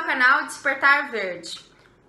canal Despertar Verde.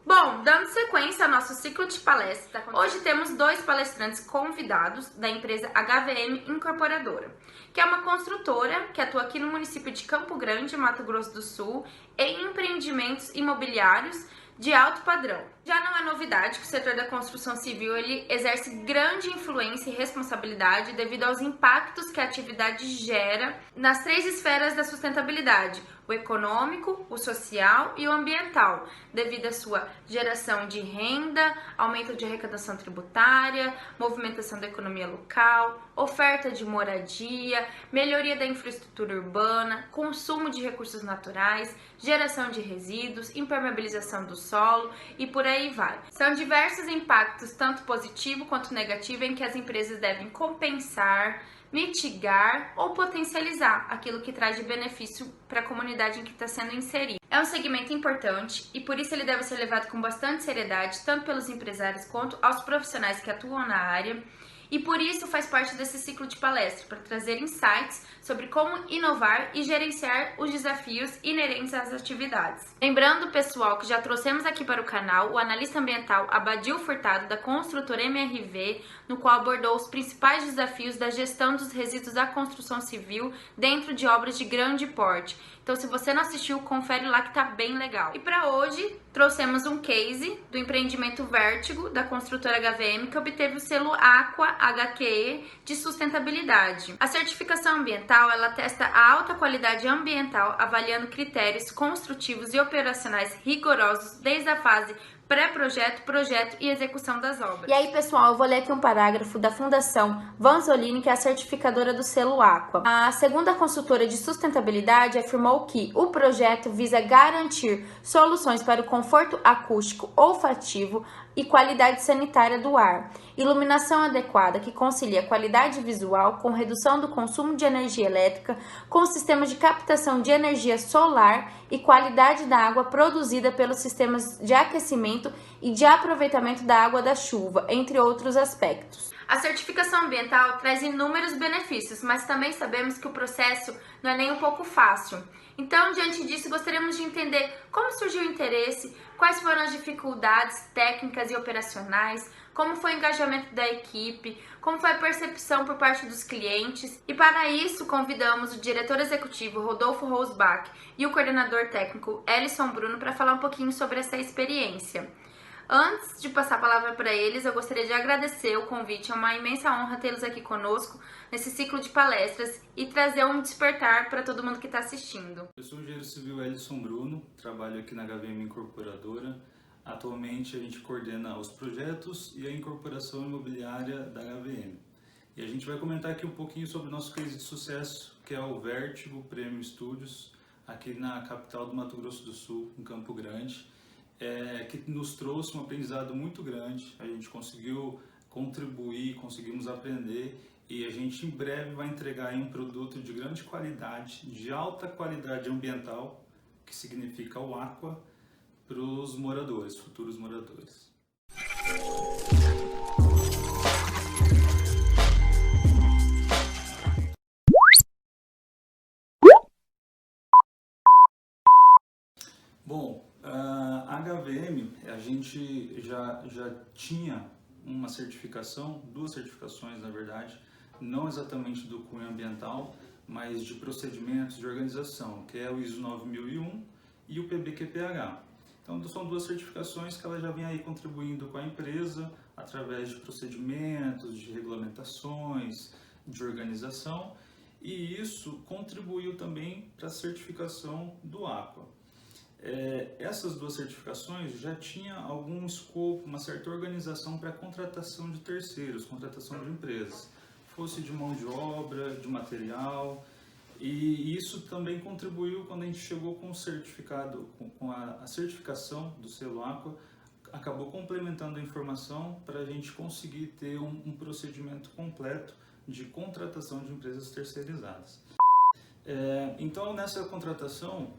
Bom, dando sequência ao nosso ciclo de palestras, hoje temos dois palestrantes convidados da empresa HVM Incorporadora, que é uma construtora que atua aqui no município de Campo Grande, Mato Grosso do Sul, em empreendimentos imobiliários de alto padrão. Já não é novidade que o setor da construção civil ele exerce grande influência e responsabilidade devido aos impactos que a atividade gera nas três esferas da sustentabilidade: o econômico, o social e o ambiental, devido à sua geração de renda, aumento de arrecadação tributária, movimentação da economia local, oferta de moradia, melhoria da infraestrutura urbana, consumo de recursos naturais, geração de resíduos, impermeabilização do solo e por aí vai. São diversos impactos, tanto positivo quanto negativo, em que as empresas devem compensar, mitigar ou potencializar aquilo que traz de benefício para a comunidade em que está sendo inserido. É um segmento importante e por isso ele deve ser levado com bastante seriedade, tanto pelos empresários quanto aos profissionais que atuam na área. E por isso faz parte desse ciclo de palestra, para trazer insights sobre como inovar e gerenciar os desafios inerentes às atividades. Lembrando, pessoal, que já trouxemos aqui para o canal o analista ambiental Abadil Furtado, da construtora MRV, no qual abordou os principais desafios da gestão dos resíduos da construção civil dentro de obras de grande porte. Então, se você não assistiu, confere lá que tá bem legal. E para hoje, trouxemos um case do empreendimento Vértigo, da construtora HVM, que obteve o selo Aqua HQE de sustentabilidade. A certificação ambiental, ela testa a alta qualidade ambiental, avaliando critérios construtivos e operacionais rigorosos desde a fase pré-projeto, projeto e execução das obras. E aí, pessoal, eu vou ler aqui um parágrafo da Fundação Vanzolini, que é a certificadora do selo Aqua. A segunda consultora de sustentabilidade afirmou que o projeto visa garantir soluções para o conforto acústico, olfativo e qualidade sanitária do ar, iluminação adequada que concilia qualidade visual com redução do consumo de energia elétrica, com sistemas de captação de energia solar e qualidade da água produzida pelos sistemas de aquecimento e de aproveitamento da água da chuva, entre outros aspectos. A certificação ambiental traz inúmeros benefícios, mas também sabemos que o processo não é nem um pouco fácil. Então, diante disso, gostaríamos de entender como surgiu o interesse, quais foram as dificuldades técnicas e operacionais, como foi o engajamento da equipe, como foi a percepção por parte dos clientes. E para isso, convidamos o diretor executivo Rodolfo Rosbach e o coordenador técnico Ellison Bruno para falar um pouquinho sobre essa experiência. Antes de passar a palavra para eles, eu gostaria de agradecer o convite. É uma imensa honra tê-los aqui conosco nesse ciclo de palestras e trazer um despertar para todo mundo que está assistindo. Eu sou o engenheiro civil Ellison Bruno, trabalho aqui na HVM Incorporadora. Atualmente a gente coordena os projetos e a incorporação imobiliária da HVM. E a gente vai comentar aqui um pouquinho sobre o nosso case de sucesso, que é o Vértigo Prêmio Studios, aqui na capital do Mato Grosso do Sul, em Campo Grande. Que nos trouxe um aprendizado muito grande. A gente conseguiu contribuir, conseguimos aprender e a gente em breve vai entregar aí um produto de grande qualidade, de alta qualidade ambiental, que significa o Aqua, para os moradores, futuros moradores. Bom, a HVM, a gente já tinha uma certificação, duas certificações na verdade, não exatamente do cunho ambiental, mas de procedimentos de organização, que é o ISO 9001 e o PBQPH. Então são duas certificações que ela já vem aí contribuindo com a empresa através de procedimentos, de regulamentações, de organização, e isso contribuiu também para a certificação do Aqua. Essas duas certificações já tinha algum escopo, uma certa organização para contratação de terceiros, contratação de empresas, fosse de mão de obra, de material, e isso também contribuiu quando a gente chegou com o certificado, com a certificação do selo Aqua, acabou complementando a informação para a gente conseguir ter um procedimento completo de contratação de empresas terceirizadas. Então, nessa contratação,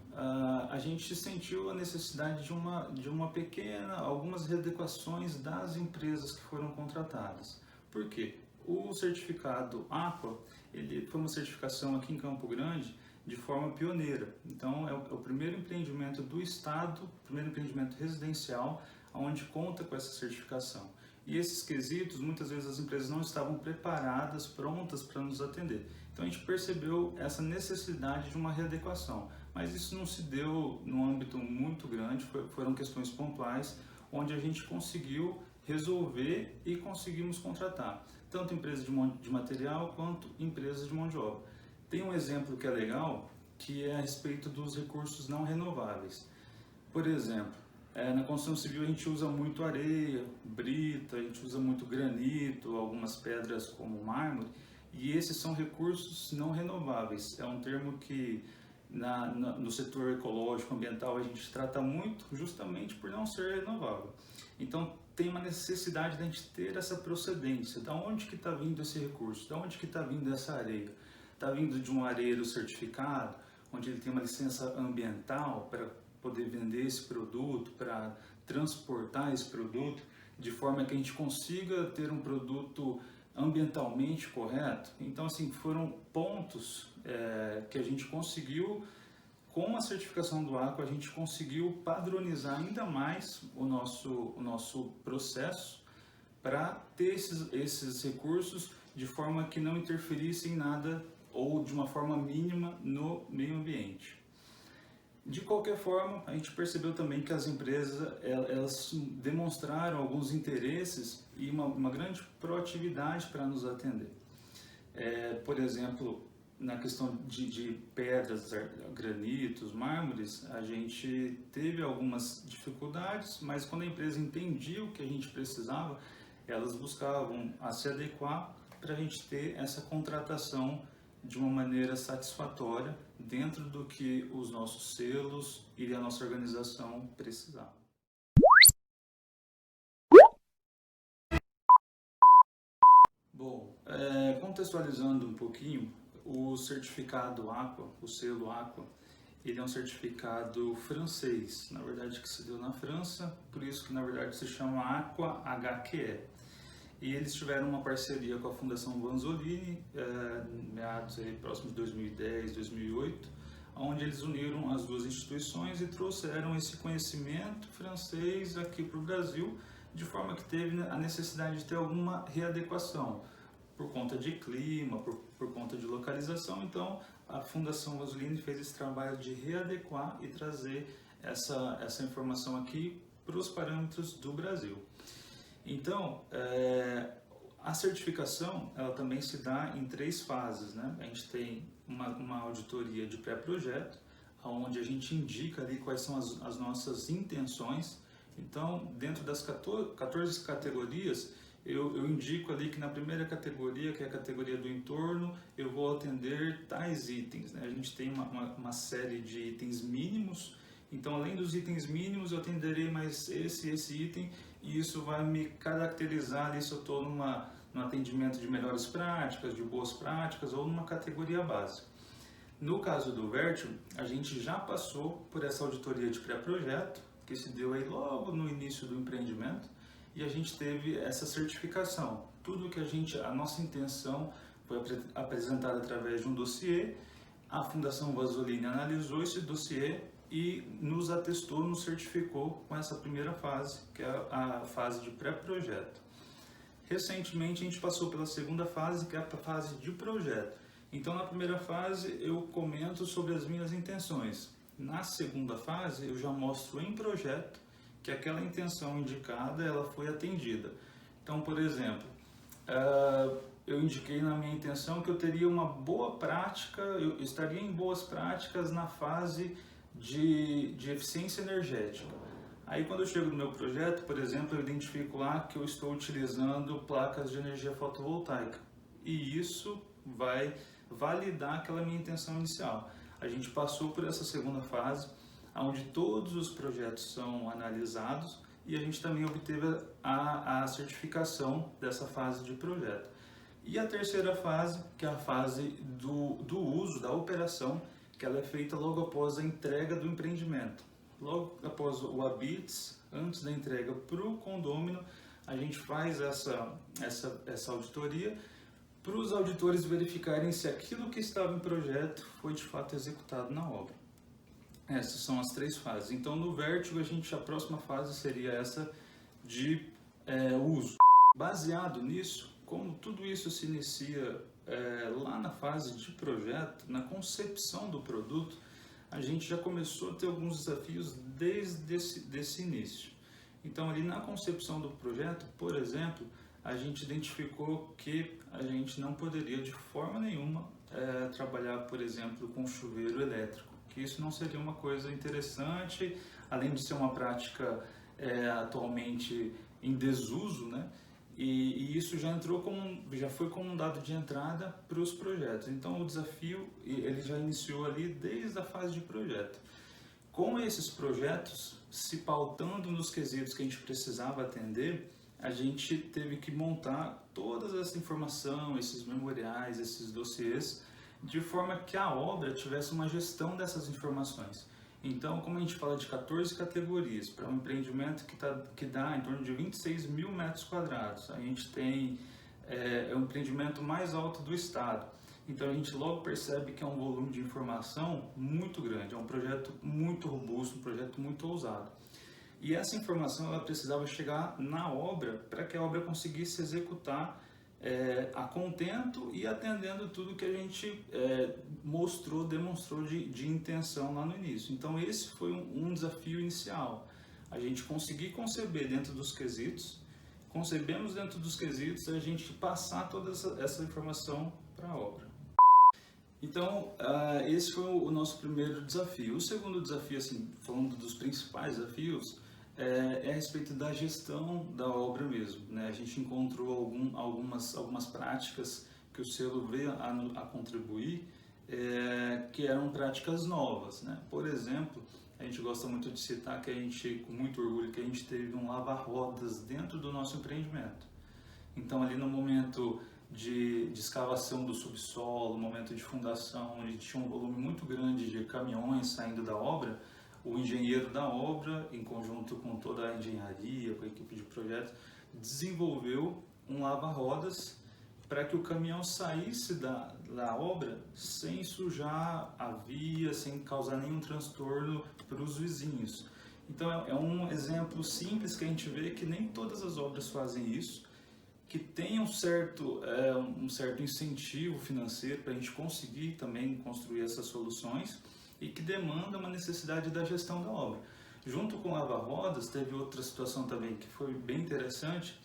a gente sentiu a necessidade de uma pequena, algumas readequações das empresas que foram contratadas. Por quê? O certificado Aqua, ele foi uma certificação aqui em Campo Grande de forma pioneira. Então, é o primeiro empreendimento do Estado, primeiro empreendimento residencial, onde conta com essa certificação. E esses quesitos, muitas vezes as empresas não estavam preparadas, prontas para nos atender. Então, a gente percebeu essa necessidade de uma readequação. Mas isso não se deu num âmbito muito grande, foram questões pontuais, onde a gente conseguiu resolver e conseguimos contratar, tanto empresas de material quanto empresas de mão de obra. Tem um exemplo que é legal, que é a respeito dos recursos não renováveis. Por exemplo, na construção civil a gente usa muito areia, brita, a gente usa muito granito, algumas pedras como mármore, e esses são recursos não renováveis. É um termo que no setor ecológico, ambiental, a gente trata muito justamente por não ser renovável. Então, tem uma necessidade de a gente ter essa procedência. Da onde que está vindo esse recurso? Da onde que está vindo essa areia? Está vindo de um areeiro certificado, onde ele tem uma licença ambiental para poder vender esse produto, para transportar esse produto, de forma que a gente consiga ter um produto ambientalmente correto. Então, assim, foram pontos que a gente conseguiu, com a certificação do Aqua, a gente conseguiu padronizar ainda mais o nosso processo para ter esses recursos de forma que não interferisse em nada ou de uma forma mínima no meio ambiente. De qualquer forma, a gente percebeu também que as empresas elas demonstraram alguns interesses e uma grande proatividade para nos atender. Por exemplo, na questão de pedras, granitos, mármores, a gente teve algumas dificuldades, mas quando a empresa entendia o que a gente precisava, elas buscavam a se adequar para a gente ter essa contratação de uma maneira satisfatória dentro do que os nossos selos e a nossa organização precisavam. Bom, contextualizando um pouquinho, o certificado Aqua, o selo Aqua, ele é um certificado francês, na verdade que se deu na França, por isso que na verdade se chama Aqua HQE. E eles tiveram uma parceria com a Fundação Vanzolini, meados próximos de 2010, 2008, onde eles uniram as duas instituições e trouxeram esse conhecimento francês aqui para o Brasil, de forma que teve a necessidade de ter alguma readequação, por conta de clima, por conta de localização. Então, a Fundação Vanzolini fez esse trabalho de readequar e trazer essa informação aqui para os parâmetros do Brasil. Então, a certificação ela também se dá em 3 fases, né? A gente tem uma auditoria de pré-projeto, onde a gente indica ali quais são as nossas intenções. Então, dentro das 14 categorias, eu indico ali que na primeira categoria, que é a categoria do entorno, eu vou atender tais itens, né? A gente tem uma série de itens mínimos, então além dos itens mínimos eu atenderei mais esse item, e isso vai me caracterizar ali se eu estou num atendimento de melhores práticas, de boas práticas ou numa categoria básica. No caso do Vertium, a gente já passou por essa auditoria de pré-projeto, que se deu aí logo no início do empreendimento, e a gente teve essa certificação. Tudo que a nossa intenção foi apresentada através de um dossiê, a Fundação Vanzolini analisou esse dossiê e nos atestou, nos certificou com essa primeira fase, que é a fase de pré-projeto. Recentemente a gente passou pela segunda fase, que é a fase de projeto. Então na primeira fase eu comento sobre as minhas intenções. Na segunda fase eu já mostro em projeto que aquela intenção indicada ela foi atendida. Então, por exemplo, eu indiquei na minha intenção que eu teria uma boa prática, eu estaria em boas práticas na fase de eficiência energética. Aí quando eu chego no meu projeto, por exemplo, eu identifico lá que eu estou utilizando placas de energia fotovoltaica, e isso vai validar aquela minha intenção inicial. A gente passou por essa segunda fase, onde todos os projetos são analisados, e a gente também obteve a certificação dessa fase de projeto. E a terceira fase, que é a fase do uso, da operação, que ela é feita logo após a entrega do empreendimento. Logo após o habite, antes da entrega para o condômino, a gente faz essa auditoria para os auditores verificarem se aquilo que estava em projeto foi de fato executado na obra. Essas são as 3 fases. Então, no Vértigo, a próxima fase seria essa de uso. Baseado nisso, como tudo isso se inicia lá na fase de projeto, na concepção do produto, a gente já começou a ter alguns desafios desde esse início. Então, ali na concepção do projeto, por exemplo, a gente identificou que a gente não poderia de forma nenhuma trabalhar, por exemplo, com chuveiro elétrico, que isso não seria uma coisa interessante, além de ser uma prática atualmente em desuso, né? E isso já foi como um dado de entrada para os projetos. Então o desafio ele já iniciou ali desde a fase de projeto. Com esses projetos se pautando nos quesitos que a gente precisava atender, a gente teve que montar toda essa informação, esses memoriais, esses dossiês, de forma que a obra tivesse uma gestão dessas informações. Então, como a gente fala de 14 categorias, para um empreendimento que dá em torno de 26 mil metros quadrados, a gente tem o empreendimento mais alto do estado. Então, a gente logo percebe que é um volume de informação muito grande, é um projeto muito robusto, um projeto muito ousado. E essa informação ela precisava chegar na obra para que a obra conseguisse executar a contento e atendendo tudo que a gente demonstrou de intenção lá no início. Então esse foi um desafio inicial, a gente conseguir conceber dentro dos quesitos, concebemos dentro dos quesitos, a gente passar toda essa informação para a obra. Então esse foi o nosso primeiro desafio. O segundo desafio, assim, falando dos principais desafios, é a respeito da gestão da obra mesmo, né? A gente encontrou algumas práticas que o selo veio a contribuir, que eram práticas novas, né? Por exemplo, a gente gosta muito de citar que a gente, com muito orgulho, que a gente teve um lava-rodas dentro do nosso empreendimento. Então, ali no momento de escavação do subsolo, no momento de fundação, onde tinha um volume muito grande de caminhões saindo da obra, o engenheiro da obra, em conjunto com toda a engenharia, com a equipe de projetos, desenvolveu um lava-rodas para que o caminhão saísse da obra sem sujar a via, sem causar nenhum transtorno para os vizinhos. Então é um exemplo simples que a gente vê que nem todas as obras fazem isso, que tem um certo incentivo financeiro para a gente conseguir também construir essas soluções, e que demanda uma necessidade da gestão da obra. Junto com o lava-rodas, teve outra situação também que foi bem interessante,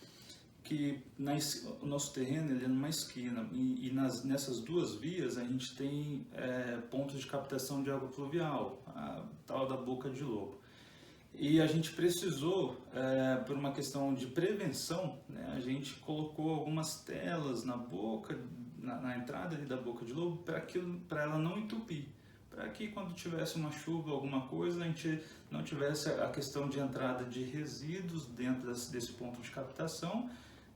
que o nosso terreno ele é numa esquina e nessas 2 vias a gente tem pontos de captação de água pluvial, a tal da boca de lobo. E a gente precisou, por uma questão de prevenção, né, a gente colocou algumas telas na entrada ali da boca de lobo para ela não entupir, para que quando tivesse uma chuva, alguma coisa, a gente não tivesse a questão de entrada de resíduos dentro desse ponto de captação,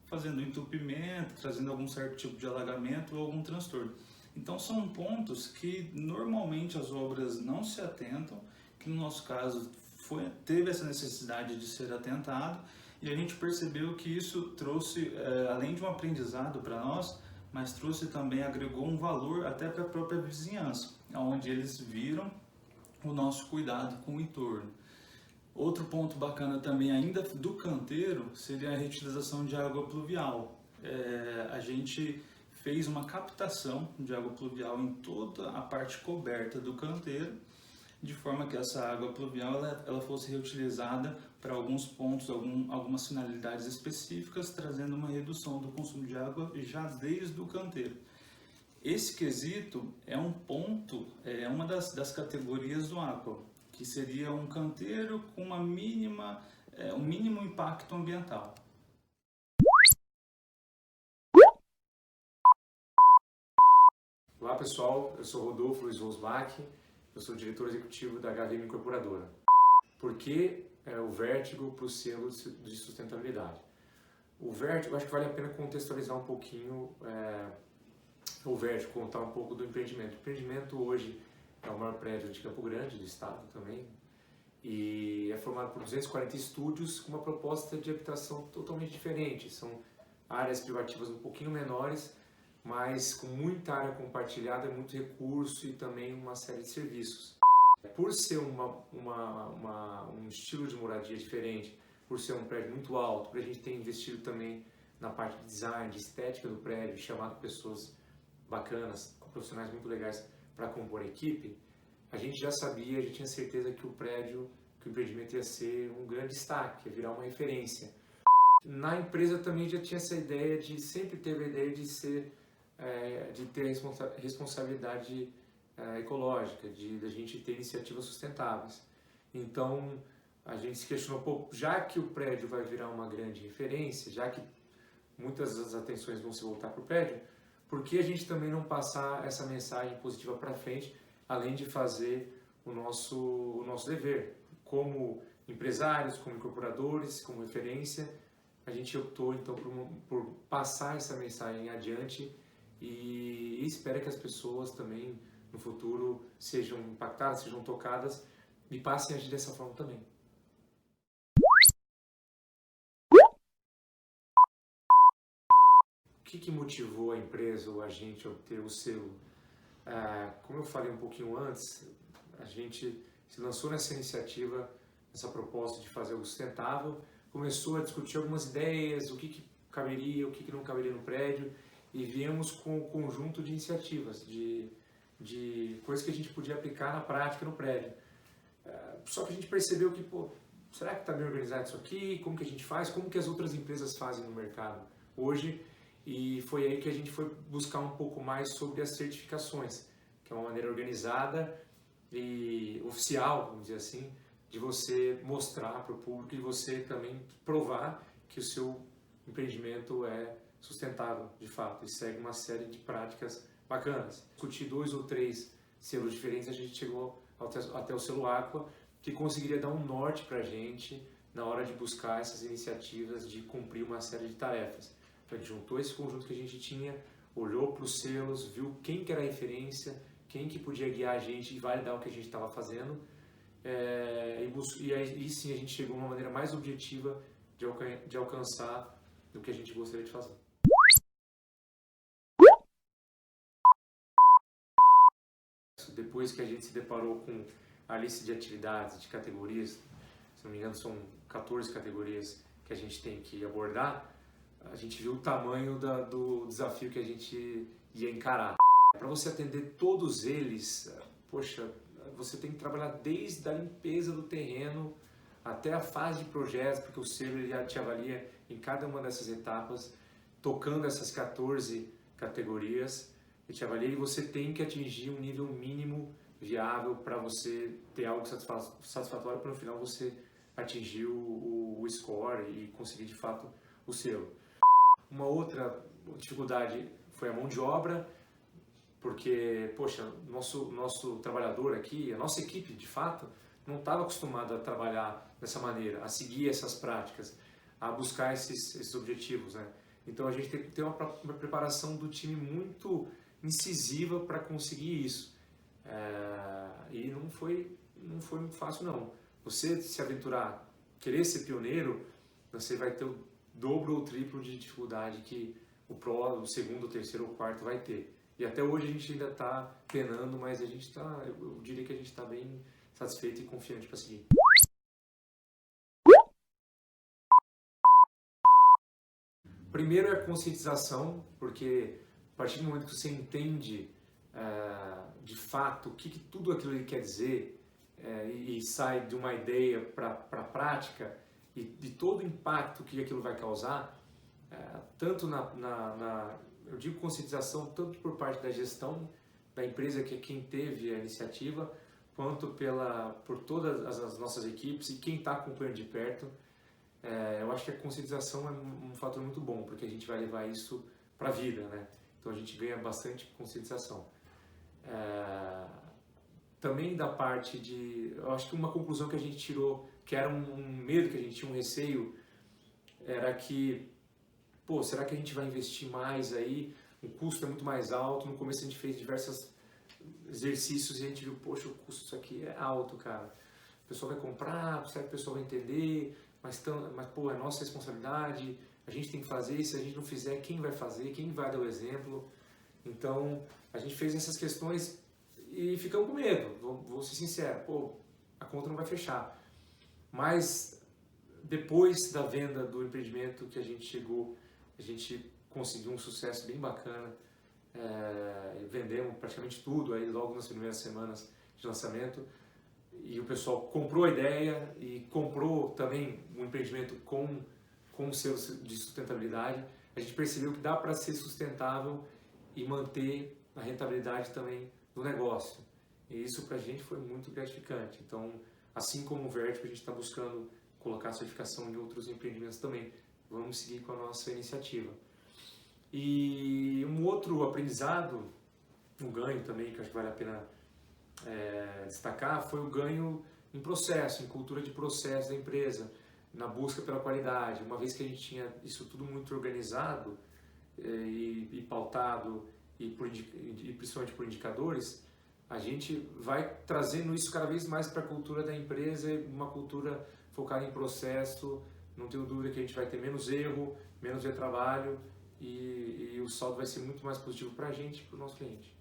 fazendo entupimento, trazendo algum certo tipo de alagamento ou algum transtorno. Então são pontos que normalmente as obras não se atentam, que no nosso caso teve essa necessidade de ser atentado, e a gente percebeu que isso trouxe, além de um aprendizado para nós, mas agregou um valor até para a própria vizinhança, onde eles viram o nosso cuidado com o entorno. Outro ponto bacana também ainda do canteiro seria a reutilização de água pluvial. A gente fez uma captação de água pluvial em toda a parte coberta do canteiro, de forma que essa água pluvial ela fosse reutilizada para alguns pontos, algumas finalidades específicas, trazendo uma redução do consumo de água já desde o canteiro. Esse quesito é um ponto, uma das categorias do Aqua, que seria um canteiro com um mínimo impacto ambiental. Olá pessoal, eu sou Rodolfo Luiz Rosbach, eu sou diretor executivo da HVM Incorporadora. Por que o Vértigo para o selo de sustentabilidade? O Vértigo, acho que vale a pena contextualizar um pouquinho o Vértigo, contar um pouco do empreendimento. O empreendimento hoje é o maior prédio de Campo Grande, do estado também, e é formado por 240 estúdios com uma proposta de habitação totalmente diferente. São áreas privativas um pouquinho menores, mas com muita área compartilhada, muito recurso e também uma série de serviços. Por ser um estilo de moradia diferente, por ser um prédio muito alto, a gente tem investido também na parte de design, de estética do prédio, chamado pessoas bacanas, com profissionais muito legais para compor a equipe, a gente já sabia, já tinha certeza que o empreendimento ia ser um grande destaque, ia virar uma referência. Na empresa também já tinha essa ideia sempre teve a ideia de ter responsabilidade ecológica, da gente ter iniciativas sustentáveis. Então, a gente se questionou, pô, já que o prédio vai virar uma grande referência, já que muitas das atenções vão se voltar para o prédio, por que a gente também não passar essa mensagem positiva para frente, além de fazer o nosso dever? Como empresários, como incorporadores, como referência, a gente optou então por passar essa mensagem adiante e espera que as pessoas também no futuro sejam impactadas, sejam tocadas e passem a agir dessa forma também. O que motivou a empresa ou a gente a obter o selo? Como eu falei um pouquinho antes, a gente se lançou nessa iniciativa, nessa proposta de fazer algo sustentável, começou a discutir algumas ideias, o que caberia, o que não caberia no prédio, e viemos com um conjunto de iniciativas, de coisas que a gente podia aplicar na prática no prédio. Só que a gente percebeu que, pô, será que está bem organizado isso aqui? Como que a gente faz? Como que as outras empresas fazem no mercado hoje? E foi aí que a gente foi buscar um pouco mais sobre as certificações, que é uma maneira organizada e oficial, vamos dizer assim, de você mostrar para o público e você também provar que o seu empreendimento é sustentável, de fato, e segue uma série de práticas bacanas. Discutir 2 ou 3 selos diferentes, a gente chegou até o selo Aqua, que conseguiria dar um norte para a gente na hora de buscar essas iniciativas de cumprir uma série de tarefas. Então, a gente juntou esse conjunto que a gente tinha, olhou para os selos, viu quem que era a referência, quem que podia guiar a gente e validar o que a gente estava fazendo, e aí sim a gente chegou a uma maneira mais objetiva de alcançar o que a gente gostaria de fazer. Depois que a gente se deparou com a lista de atividades, de categorias, se não me engano são 14 categorias que a gente tem que abordar, a gente viu o tamanho do desafio que a gente ia encarar. Para você atender todos eles, poxa, você tem que trabalhar desde a limpeza do terreno até a fase de projetos, porque o selo já te avalia em cada uma dessas etapas, tocando essas 14 categorias, ele te avalia e você tem que atingir um nível mínimo viável para você ter algo satisfatório para no final você atingir o score e conseguir de fato o selo. Uma outra dificuldade foi a mão de obra, porque, poxa, nosso trabalhador aqui, a nossa equipe, de fato, não estava acostumada a trabalhar dessa maneira, a seguir essas práticas, a buscar esses objetivos, né? Então a gente tem que ter uma preparação do time muito incisiva para conseguir isso. E não foi muito fácil, não. Você se aventurar, querer ser pioneiro, você vai ter o dobro ou triplo de dificuldade que o segundo, o terceiro ou o quarto vai ter. E até hoje a gente ainda está penando, mas eu diria que a gente está bem satisfeito e confiante para seguir. Primeiro é a conscientização, porque a partir do momento que você entende de fato o que tudo aquilo ele quer dizer e sai de uma ideia para a prática e de todo o impacto que aquilo vai causar, tanto eu digo conscientização tanto por parte da gestão da empresa, que é quem teve a iniciativa, quanto por todas as nossas equipes e quem está acompanhando de perto. Eu acho que a conscientização é um fator muito bom, porque a gente vai levar isso para a vida, né? Então a gente ganha bastante conscientização. Também da parte eu acho que uma conclusão que a gente tirou, que era um medo que a gente tinha, um receio, era que, pô, será que a gente vai investir mais aí? O custo é muito mais alto. No começo a gente fez diversos exercícios e a gente viu, poxa, o custo disso aqui é alto, cara. O pessoal vai comprar, será que o pessoal vai entender? Mas pô, é nossa responsabilidade, a gente tem que fazer, se a gente não fizer, quem vai fazer, quem vai dar o exemplo? Então, a gente fez essas questões e ficamos com medo, vou ser sincero, pô, a conta não vai fechar. Mas depois da venda do empreendimento que a gente chegou, a gente conseguiu um sucesso bem bacana, vendemos praticamente tudo aí logo nas primeiras semanas de lançamento, e o pessoal comprou a ideia e comprou também um empreendimento com um selo de sustentabilidade. A gente percebeu que dá para ser sustentável e manter a rentabilidade também do negócio. E isso para a gente foi muito gratificante. Então, assim como o Vertigo, a gente está buscando colocar certificação em outros empreendimentos também. Vamos seguir com a nossa iniciativa. E um outro aprendizado, um ganho também, que acho que vale a pena destacar, foi o ganho em processo, em cultura de processo da empresa, na busca pela qualidade. Uma vez que a gente tinha isso tudo muito organizado e pautado, e principalmente por indicadores, a gente vai trazendo isso cada vez mais para a cultura da empresa, uma cultura focada em processo. Não tenho dúvida que a gente vai ter menos erro, menos retrabalho, e o saldo vai ser muito mais positivo para a gente e para o nosso cliente.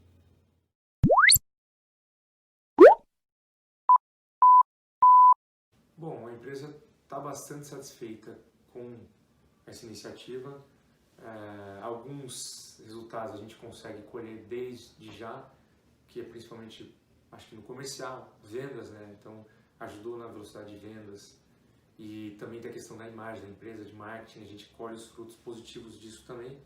Bom, a empresa está bastante satisfeita com essa iniciativa. Alguns resultados a gente consegue colher desde já, que é principalmente, acho que no comercial, vendas, né? Então ajudou na velocidade de vendas, e também tem a questão da imagem da empresa, de marketing, a gente colhe os frutos positivos disso também.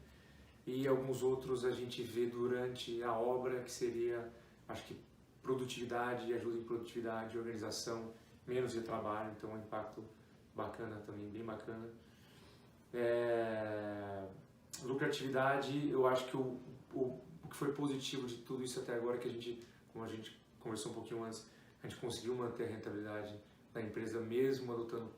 E alguns outros a gente vê durante a obra, que seria, acho que, produtividade, ajuda em produtividade, organização, menos retrabalho, então é um impacto bacana também, bem bacana. Lucratividade, eu acho que o que foi positivo de tudo isso até agora é que a gente, como a gente conversou um pouquinho antes, a gente conseguiu manter a rentabilidade da empresa, mesmo adotando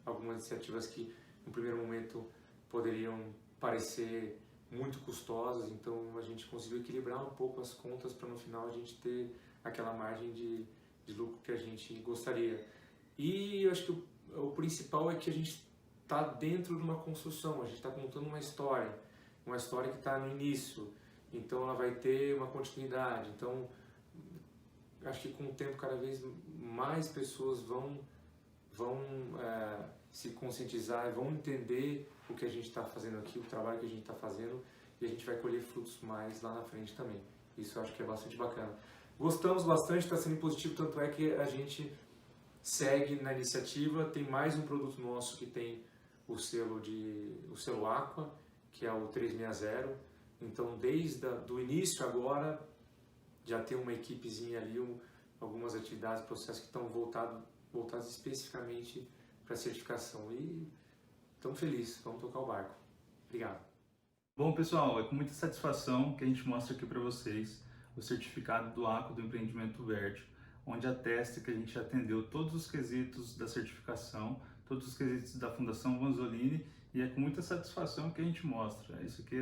algumas iniciativas que no primeiro momento poderiam parecer muito custosas. Então a gente conseguiu equilibrar um pouco as contas para no final a gente ter aquela margem de lucro que a gente gostaria. E eu acho que o principal é que a gente está dentro de uma construção, a gente está contando uma história que está no início, então ela vai ter uma continuidade. Então acho que com o tempo cada vez mais pessoas vão se conscientizar, vão entender o que a gente está fazendo aqui, o trabalho que a gente está fazendo, e a gente vai colher frutos mais lá na frente também. Isso eu acho que é bastante bacana. Gostamos bastante, está sendo positivo, tanto é que a gente segue na iniciativa. Tem mais um produto nosso que tem o selo Aqua, que é o 360. Então, desde o início agora, já tem uma equipezinha ali, algumas atividades, processos que estão voltados especificamente para a certificação. E estamos felizes, vamos tocar o barco. Obrigado. Bom, pessoal, é com muita satisfação que a gente mostra aqui para vocês o certificado do Aqua do Empreendimento Vertigo, onde atesta que a gente atendeu todos os quesitos da certificação, todos os quesitos da Fundação Vanzolini, e é com muita satisfação que a gente mostra. Isso aqui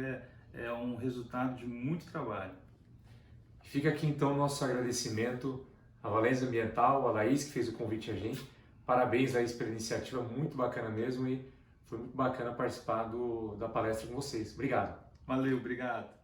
é um resultado de muito trabalho. Fica aqui então o nosso agradecimento à Valência Ambiental, a Laís, que fez o convite a gente. Parabéns, Laís, pela iniciativa, muito bacana mesmo, e foi muito bacana participar da palestra com vocês. Obrigado. Valeu, obrigado.